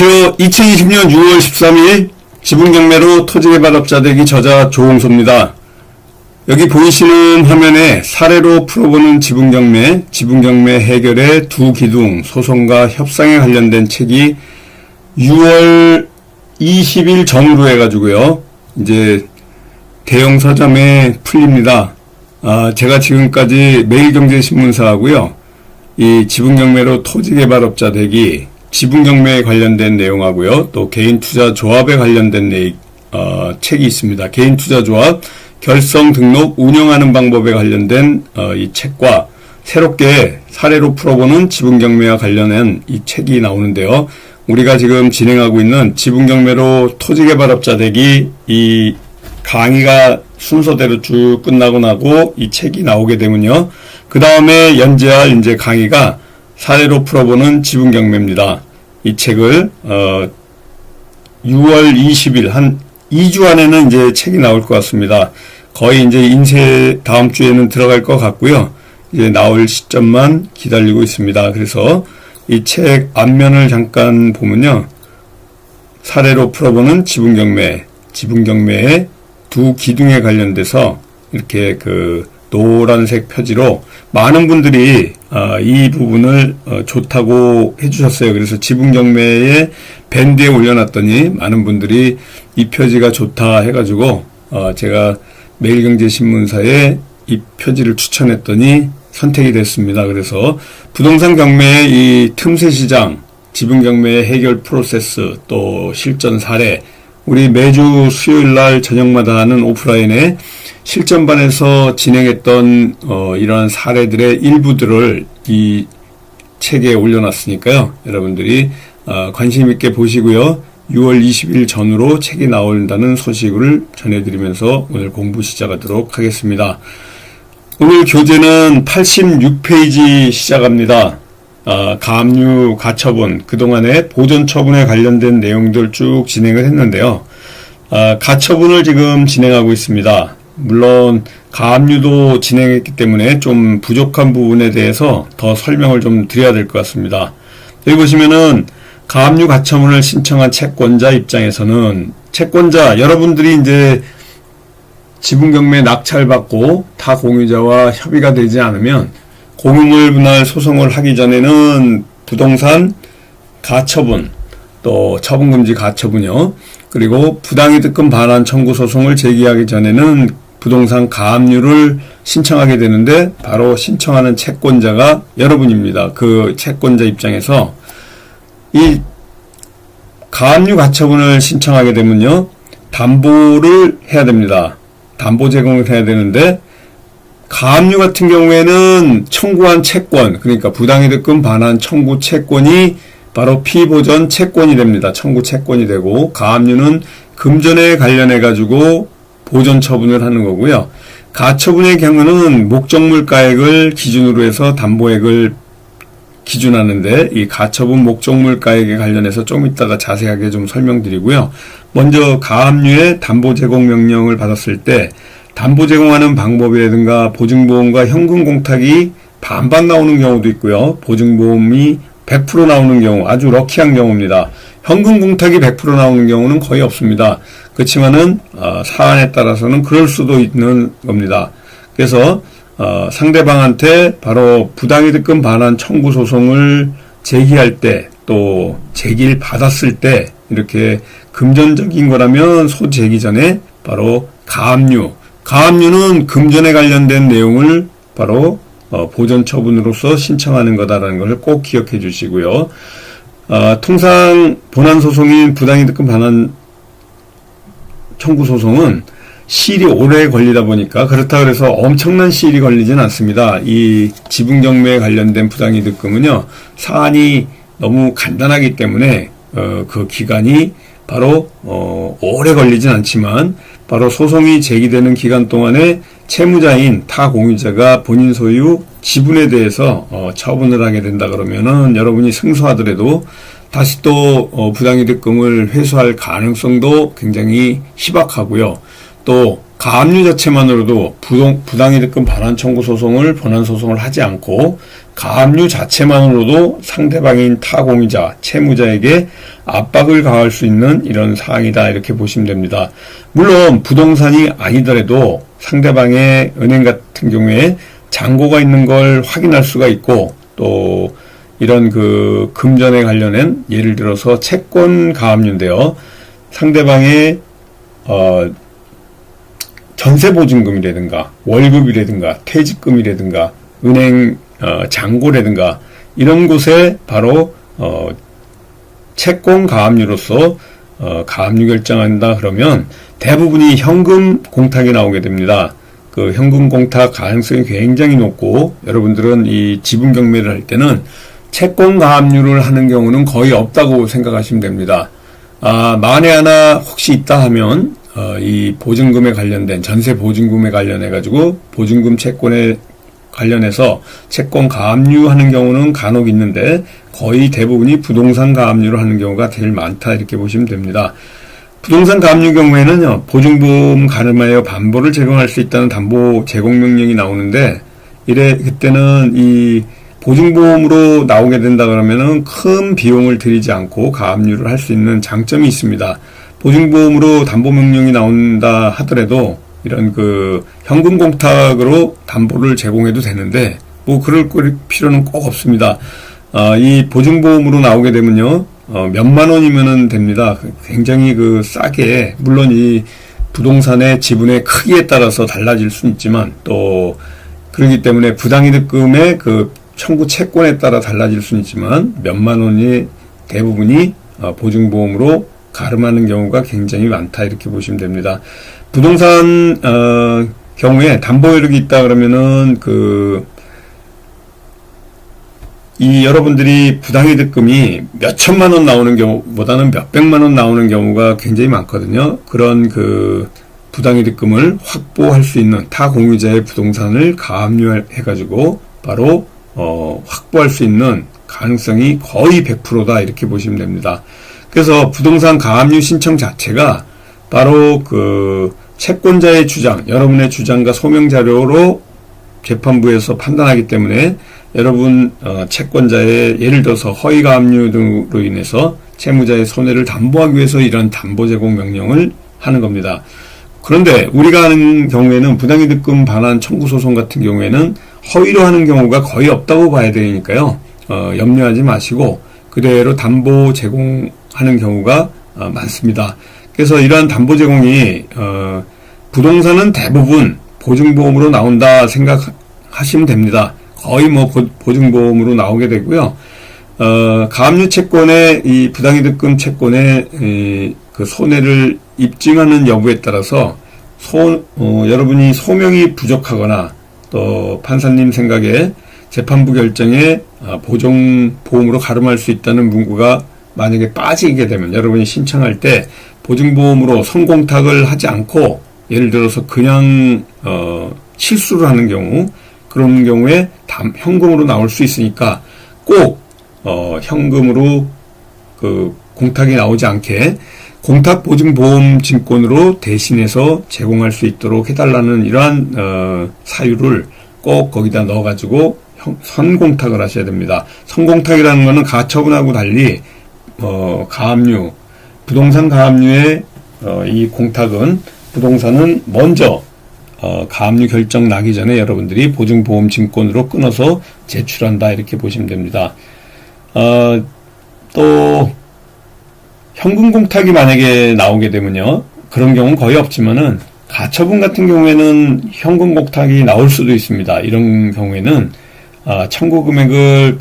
안녕하세요. 2020년 6월 13일 지분경매로 토지개발업자 되기 저자 조홍소입니다. 여기 보이시는 화면에 사례로 풀어보는 지분경매 해결의 두 기둥, 소송과 협상에 관련된 책이 6월 20일 전후로 해가지고요. 이제 대형 서점에 풀립니다. 제가 지금까지 매일경제신문사하고요. 이 지분경매로 토지개발업자 되기, 지분경매에 관련된 내용하고요. 또 개인투자조합에 관련된 책이 있습니다. 개인투자조합 결성 등록 운영하는 방법에 관련된 이 책과 새롭게 사례로 풀어보는 지분경매와 관련한 이 책이 나오는데요. 우리가 지금 진행하고 있는 지분경매로 토지개발업자 되기 이 강의가 순서대로 쭉 끝나고 나고 이 책이 나오게 되면요. 그 다음에 연재할 이제 강의가 사례로 풀어보는 지분경매입니다. 이 책을 6월 20일 한 2주 안에는 이제 책이 나올 것 같습니다. 거의 이제 인쇄 다음 주에는 들어갈 것 같고요. 이제 나올 시점만 기다리고 있습니다. 그래서 이 책 앞면을 잠깐 보면요. 사례로 풀어보는 지분경매의 두 기둥에 관련돼서 이렇게 그 노란색 표지로 많은 분들이 이 부분을 좋다고 해주셨어요. 그래서 지분경매에 밴드에 올려놨더니 많은 분들이 이 표지가 좋다 해가지고 제가 매일경제신문사에 이 표지를 추천했더니 선택이 됐습니다. 그래서 부동산 경매의 이 틈새 시장, 지분경매의 해결 프로세스, 또 실전 사례, 우리 매주 수요일날 저녁마다 하는 오프라인에 실전반에서 진행했던 이러한 사례들의 일부들을 이 책에 올려놨으니까요. 여러분들이 관심 있게 보시고요. 6월 20일 전후로 책이 나온다는 소식을 전해드리면서 오늘 공부 시작하도록 하겠습니다. 오늘 교재는 86페이지 시작합니다. 가압류 가처분, 그동안의 보존처분에 관련된 내용들 쭉 진행을 했는데요. 가처분을 지금 진행하고 있습니다. 물론 가압류도 진행했기 때문에 좀 부족한 부분에 대해서 더 설명을 좀 드려야 될 것 같습니다. 여기 보시면은 가압류 가처분을 신청한 채권자 입장에서는 채권자 여러분들이 이제 지분경매 낙찰받고 타 공유자와 협의가 되지 않으면 공유물 분할 소송을 하기 전에는 부동산 가처분, 또 처분금지 가처분요. 그리고 부당이득금 반환 청구 소송을 제기하기 전에는 부동산 가압류를 신청하게 되는데 바로 신청하는 채권자가 여러분입니다. 그 채권자 입장에서 이 가압류 가처분을 신청하게 되면요. 담보를 해야 됩니다. 담보 제공을 해야 되는데 가압류 같은 경우에는 청구한 채권, 그러니까 부당이득금 반환 청구 채권이 바로 피보전 채권이 됩니다. 청구 채권이 되고 가압류는 금전에 관련해 가지고 보전 처분을 하는 거고요. 가처분의 경우는 목적물가액을 기준으로 해서 담보액을 기준하는데 이 가처분 목적물가액에 관련해서 좀 이따가 자세하게 좀 설명드리고요. 먼저 가압류의 담보 제공 명령을 받았을 때 담보 제공하는 방법이라든가 보증보험과 현금 공탁이 반반 나오는 경우도 있고요. 보증보험이 100% 나오는 경우, 아주 럭키한 경우입니다. 현금 공탁이 100% 나오는 경우는 거의 없습니다. 그렇지만은 사안에 따라서는 그럴 수도 있는 겁니다. 그래서 상대방한테 바로 부당이득금 반환 청구 소송을 제기할 때, 또 제기를 받았을 때 이렇게 금전적인 거라면 소제기 전에 바로 가압류는 금전에 관련된 내용을 바로 보전 처분으로서 신청하는 거다라는 것을 꼭 기억해 주시고요. 통상 본안 소송인 부당이득금 반환 청구 소송은 시일이 오래 걸리다 보니까 그렇다 그래서 엄청난 시일이 걸리진 않습니다. 이 지분경매에 관련된 부당이득금은요. 사안이 너무 간단하기 때문에 그 기간이 바로 오래 걸리진 않지만 바로 소송이 제기되는 기간 동안에 채무자인 타 공유자가 본인 소유 지분에 대해서 처분을 하게 된다 그러면은 여러분이 승소하더라도 다시 또 부당이득금을 회수할 가능성도 굉장히 희박하고요. 또 가압류 자체만으로도 부당이득금 반환 청구 소송을 본안 소송을 하지 않고 가압류 자체만으로도 상대방인 타공유자, 채무자에게 압박을 가할 수 있는 이런 사항이다 이렇게 보시면 됩니다. 물론 부동산이 아니더라도 상대방의 은행 같은 경우에 잔고가 있는 걸 확인할 수가 있고 또 이런 그 금전에 관련된 예를 들어서 채권 가압류인데요. 상대방의 전세보증금이라든가 월급이라든가 퇴직금이라든가 은행 잔고라든가 이런 곳에 바로 채권 가압류로서 가압류 결정한다 그러면 대부분이 현금 공탁이 나오게 됩니다. 그 현금 공탁 가능성이 굉장히 높고 여러분들은 이 지분 경매를 할 때는 채권 가압류를 하는 경우는 거의 없다고 생각하시면 됩니다. 만에 하나 혹시 있다 하면 이 보증금에 관련된 전세 보증금에 관련해 가지고 보증금 채권에 관련해서 채권 가압류하는 경우는 간혹 있는데 거의 대부분이 부동산 가압류를 하는 경우가 제일 많다 이렇게 보시면 됩니다. 부동산 가압류 경우에는요, 보증보험 가름하여 반보를 제공할 수 있다는 담보 제공 명령이 나오는데 그때는 이 보증보험으로 나오게 된다 그러면은 큰 비용을 들이지 않고 가압류를 할 수 있는 장점이 있습니다. 보증보험으로 담보명령이 나온다 하더라도 이런 그 현금 공탁으로 담보를 제공해도 되는데 뭐 그럴 필요는 꼭 없습니다. 이 보증보험으로 나오게 되면요, 몇만 원이면은 됩니다. 굉장히 그 싸게, 물론 이 부동산의 지분의 크기에 따라서 달라질 수는 있지만 또 그렇기 때문에 부당이득금의 그 청구 채권에 따라 달라질 수는 있지만 몇만 원이 대부분이 보증보험으로 가름하는 경우가 굉장히 많다 이렇게 보시면 됩니다. 부동산 경우에 담보여력이 있다 그러면은 이 여러분들이 부당이득금이 몇 천만 원 나오는 경우보다는 몇 백만 원 나오는 경우가 굉장히 많거든요. 그런 그 부당이득금을 확보할 수 있는 타공유자의 부동산을 가압류해가지고 바로 확보할 수 있는 가능성이 거의 100%다 이렇게 보시면 됩니다. 그래서 부동산 가압류 신청 자체가 바로 그 채권자의 주장, 여러분의 주장과 소명 자료로 재판부에서 판단하기 때문에 여러분 채권자의 예를 들어서 허위 가압류 등으로 인해서 채무자의 손해를 담보하기 위해서 이런 담보 제공 명령을 하는 겁니다. 그런데 우리가 하는 경우에는 부당이득금 반환 청구 소송 같은 경우에는 허위로 하는 경우가 거의 없다고 봐야 되니까요. 염려하지 마시고 그대로 담보 제공하는 경우가 많습니다. 그래서 이러한 담보 제공이 부동산은 대부분 보증보험으로 나온다 생각하시면 됩니다. 거의 뭐 보증보험으로 나오게 되고요. 가압류 채권의 이 부당이득금 채권의 그 손해를 입증하는 여부에 따라서 여러분이 소명이 부족하거나 또 판사님 생각에 재판부 결정에 보증보험으로 가름할 수 있다는 문구가 만약에 빠지게 되면 여러분이 신청할 때 보증보험으로 선공탁을 하지 않고 예를 들어서 그냥 실수를 하는 경우 그런 경우에 현금으로 나올 수 있으니까 꼭 현금으로 그 공탁이 나오지 않게 공탁보증보험 증권으로 대신해서 제공할 수 있도록 해달라는 이러한 사유를 꼭 거기다 넣어가지고 선공탁을 하셔야 됩니다. 선공탁이라는 것은 가처분하고 달리 가압류, 부동산 가압류의 이 공탁은 부동산은 먼저 가압류 결정 나기 전에 여러분들이 보증보험 증권으로 끊어서 제출한다 이렇게 보시면 됩니다. 또 현금 공탁이 만약에 나오게 되면요, 그런 경우는 거의 없지만은 가처분 같은 경우에는 현금 공탁이 나올 수도 있습니다. 이런 경우에는 청구 금액을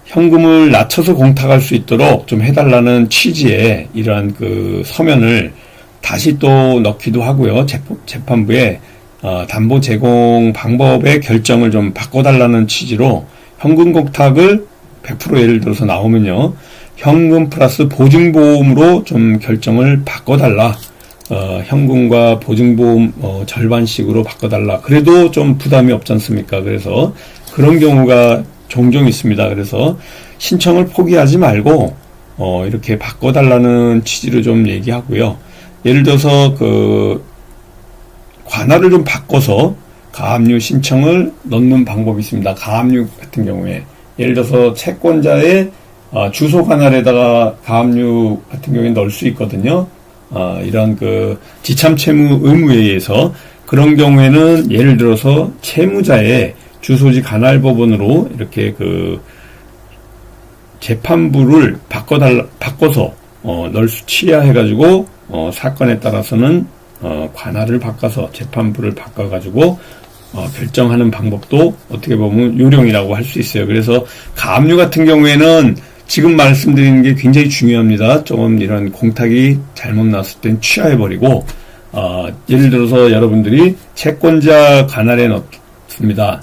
현금을 낮춰서 공탁할 수 있도록 좀 해달라는 취지의 이러한 그 서면을 다시 또 넣기도 하고요. 재판부에 담보 제공 방법의 결정을 좀 바꿔달라는 취지로 현금 공탁을 100% 예를 들어서 나오면요, 현금 플러스 보증보험으로 좀 결정을 바꿔달라. 현금과 보증보험 절반씩으로 바꿔달라. 그래도 좀 부담이 없지 않습니까? 그래서 그런 경우가 종종 있습니다. 그래서 신청을 포기하지 말고 이렇게 바꿔달라는 취지로 좀 얘기하고요. 예를 들어서 관할을 좀 바꿔서 가압류 신청을 넣는 방법이 있습니다. 가압류 같은 경우에 예를 들어서 채권자의 주소 관할에다가 가압류 같은 경우에 넣을 수 있거든요. 이런 지참 채무 의무에 의해서 그런 경우에는 예를 들어서 채무자의 주소지 관할 법원으로 이렇게 재판부를 바꿔서 넣을 수 취하해가지고 사건에 따라서는 관할을 바꿔서 재판부를 바꿔가지고 결정하는 방법도 어떻게 보면 요령이라고 할 수 있어요. 그래서 가압류 같은 경우에는 지금 말씀드리는 게 굉장히 중요합니다. 조금 이런 공탁이 잘못 났을 땐 취하해버리고 예를 들어서 여러분들이 채권자 관할에 넣습니다.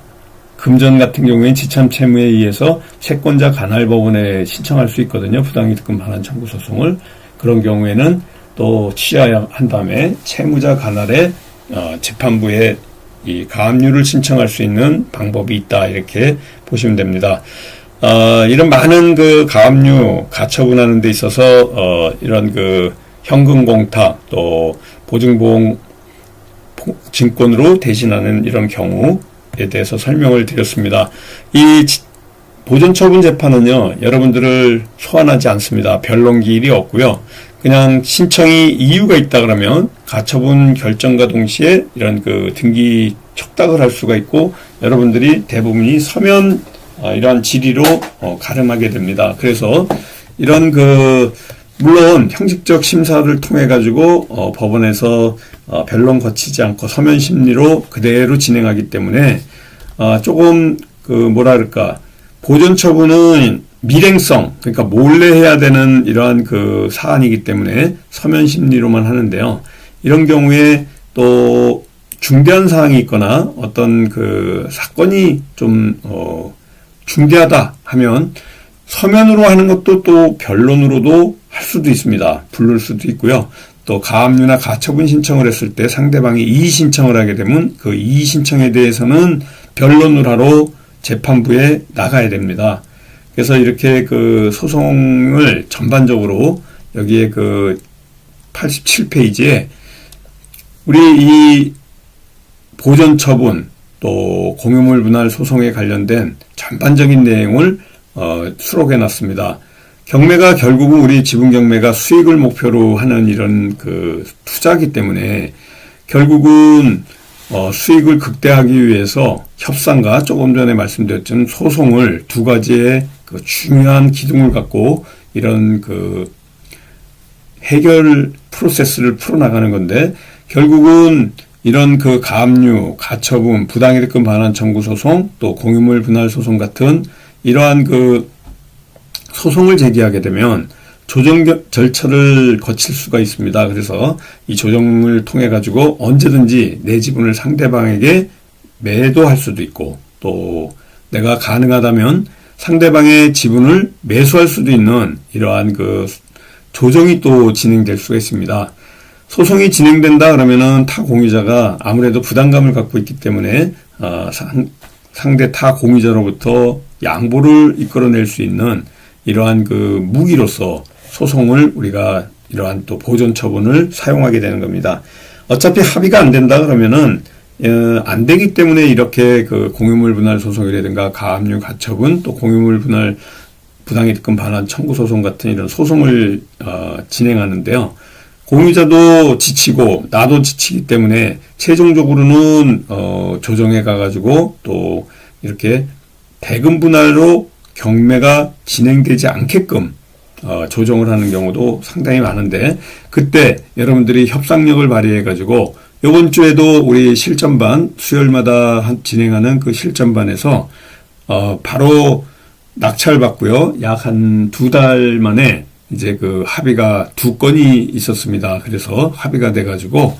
금전 같은 경우에는 지참 채무에 의해서 채권자 관할 법원에 신청할 수 있거든요. 부당이득금 반환 청구 소송을. 그런 경우에는 또 취하한 다음에 채무자 관할에 재판부에 이 가압류를 신청할 수 있는 방법이 있다. 이렇게 보시면 됩니다. 이런 많은 가압류 가처분하는 데 있어서 이런 현금 공탁 또 보증보험 증권으로 대신하는 이런 경우에 대해서 설명을 드렸습니다. 이 보존처분 재판은요, 여러분들을 소환하지 않습니다. 변론기일이 없고요. 그냥 신청이 이유가 있다 그러면 가처분 결정과 동시에 이런 등기 척닥을 할 수가 있고 여러분들이 대부분이 서면 이러한 질의로 가름하게 됩니다. 그래서 이런 물론 형식적 심사를 통해 가지고 법원에서 변론 거치지 않고 서면 심리로 그대로 진행하기 때문에 조금 뭐랄까 보존 처분은 밀행성, 그러니까 몰래 해야 되는 이러한 사안이기 때문에 서면 심리로만 하는데요. 이런 경우에 또 중대한 사항이 있거나 어떤 사건이 좀 중대하다 하면 서면으로 하는 것도 또 변론으로도 할 수도 있습니다. 부를 수도 있고요. 또 가압류나 가처분 신청을 했을 때 상대방이 이의 신청을 하게 되면 그 이의 신청에 대해서는 변론을 하러 재판부에 나가야 됩니다. 그래서 이렇게 소송을 전반적으로 여기에 87페이지에 우리 이 보존 처분 또 공유물 분할 소송에 관련된 전반적인 내용을 수록해 놨습니다. 경매가 결국은 우리 지분 경매가 수익을 목표로 하는 이런 투자이기 때문에 결국은 수익을 극대화하기 위해서 협상과 조금 전에 말씀드렸던 소송을 두 가지의 중요한 기둥을 갖고 이런 해결 프로세스를 풀어나가는 건데 결국은 이런 가압류, 가처분, 부당이득금 반환 청구 소송, 또 공유물 분할 소송 같은 이러한 소송을 제기하게 되면 조정 절차를 거칠 수가 있습니다. 그래서 이 조정을 통해 가지고 언제든지 내 지분을 상대방에게 매도할 수도 있고 또 내가 가능하다면 상대방의 지분을 매수할 수도 있는 이러한 조정이 또 진행될 수가 있습니다. 소송이 진행된다 그러면은 타 공유자가 아무래도 부담감을 갖고 있기 때문에 상대 타 공유자로부터 양보를 이끌어낼 수 있는 이러한 무기로서 소송을 우리가 이러한 또 보존 처분을 사용하게 되는 겁니다. 어차피 합의가 안 된다 그러면은 안 되기 때문에 이렇게 공유물 분할 소송이라든가 가압류 가처분 또 공유물 분할 부당이득금 반환 청구 소송 같은 이런 소송을 진행하는데요. 공유자도 지치고 나도 지치기 때문에 최종적으로는 조정에 가가지고 또 이렇게 대금 분할로 경매가 진행되지 않게끔 조정을 하는 경우도 상당히 많은데 그때 여러분들이 협상력을 발휘해 가지고 이번 주에도 우리 실전반 수요일마다 진행하는 실전반에서 바로 낙찰받고요. 약 한 2달 만에 이제 합의가 2건이 있었습니다. 그래서 합의가 돼 가지고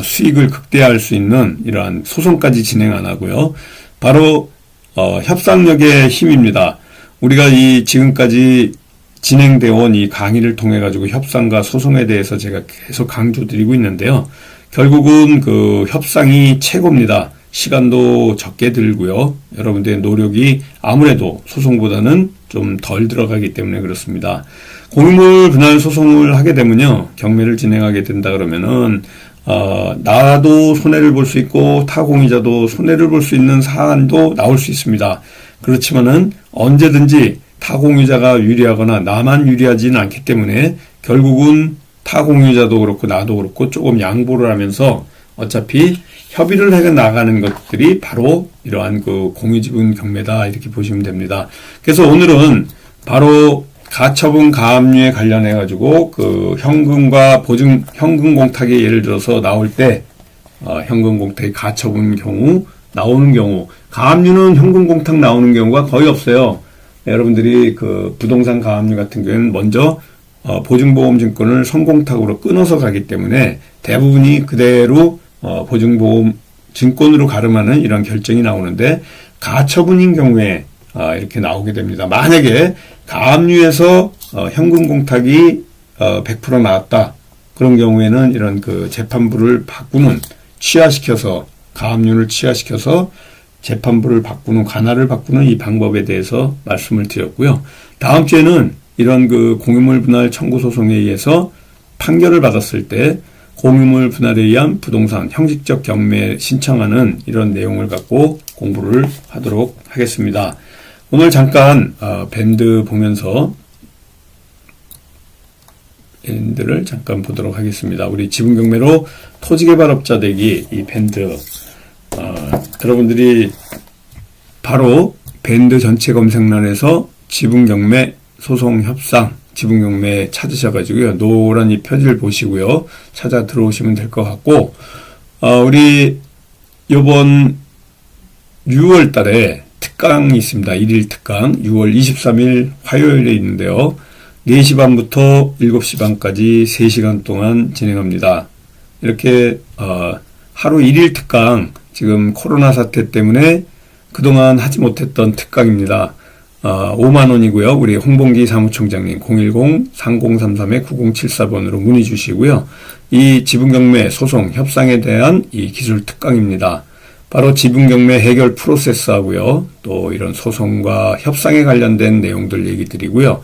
수익을 극대화할 수 있는 이러한 소송까지 진행 안 하고요. 바로 협상력의 힘입니다. 우리가 지금까지 진행되어 온 이 강의를 통해 가지고 협상과 소송에 대해서 제가 계속 강조드리고 있는데요. 결국은 협상이 최고입니다. 시간도 적게 들고요. 여러분들의 노력이 아무래도 소송보다는 좀 덜 들어가기 때문에 그렇습니다. 공유물 분할 소송을 하게 되면요, 경매를 진행하게 된다 그러면은 나도 손해를 볼 수 있고 타공유자도 손해를 볼 수 있는 사안도 나올 수 있습니다. 그렇지만은 언제든지 타공유자가 유리하거나 나만 유리하지는 않기 때문에 결국은 타공유자도 그렇고 나도 그렇고 조금 양보를 하면서 어차피 협의를 해 나가는 것들이 바로 이러한 그 공유지분 경매다, 이렇게 보시면 됩니다. 그래서 오늘은 바로 가처분 가압류에 관련해 가지고 그 현금과 보증 현금 공탁이 예를 들어서 나올 때 현금 공탁이 가처분 경우 나오는 경우, 가압류는 현금 공탁 나오는 경우가 거의 없어요. 여러분들이 그 부동산 가압류 같은 경우에는 먼저 보증보험증권을 선공탁으로 끊어서 가기 때문에 대부분이 그대로 보증보험 증권으로 가름하는 이런 결정이 나오는데, 가처분인 경우에 이렇게 나오게 됩니다. 만약에 가압류에서 현금 공탁이 100% 나왔다, 그런 경우에는 이런 그 재판부를 바꾸는, 취하시켜서 가압류를 취하시켜서 재판부를 바꾸는, 관할을 바꾸는 이 방법에 대해서 말씀을 드렸고요. 다음 주에는 이런 그 공유물 분할 청구 소송에 의해서 판결을 받았을 때 공유물 분할에 의한 부동산 형식적 경매 신청하는 이런 내용을 갖고 공부를 하도록 하겠습니다. 오늘 잠깐 밴드 보면서 밴드를 잠깐 보도록 하겠습니다. 우리 지분경매로 토지개발업자 되기, 이 밴드 여러분들이 바로 밴드 전체 검색란에서 지분경매 소송 협상 지분경매 찾으셔가지고요, 노란 이 표지를 보시고요, 찾아 들어오시면 될 것 같고, 우리 요번 6월 달에 특강이 있습니다. 1일 특강 6월 23일 화요일에 있는데요, 4시 반부터 7시 반까지 3시간 동안 진행합니다. 이렇게 하루 1일 특강, 지금 코로나 사태 때문에 그동안 하지 못했던 특강입니다. 5만원이고요. 우리 홍봉기 사무총장님 010-3033-9074번으로 문의 주시고요. 이 지분경매 소송 협상에 대한 이 기술 특강입니다. 바로 지분경매 해결 프로세스하고요, 또 이런 소송과 협상에 관련된 내용들 얘기 드리고요.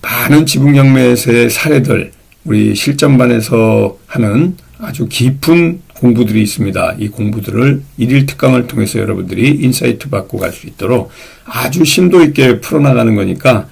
많은 지분경매에서의 사례들, 우리 실전반에서 하는 아주 깊은 공부들이 있습니다. 이 공부들을 1일 특강을 통해서 여러분들이 인사이트 받고 갈 수 있도록 아주 심도 있게 풀어나가는 거니까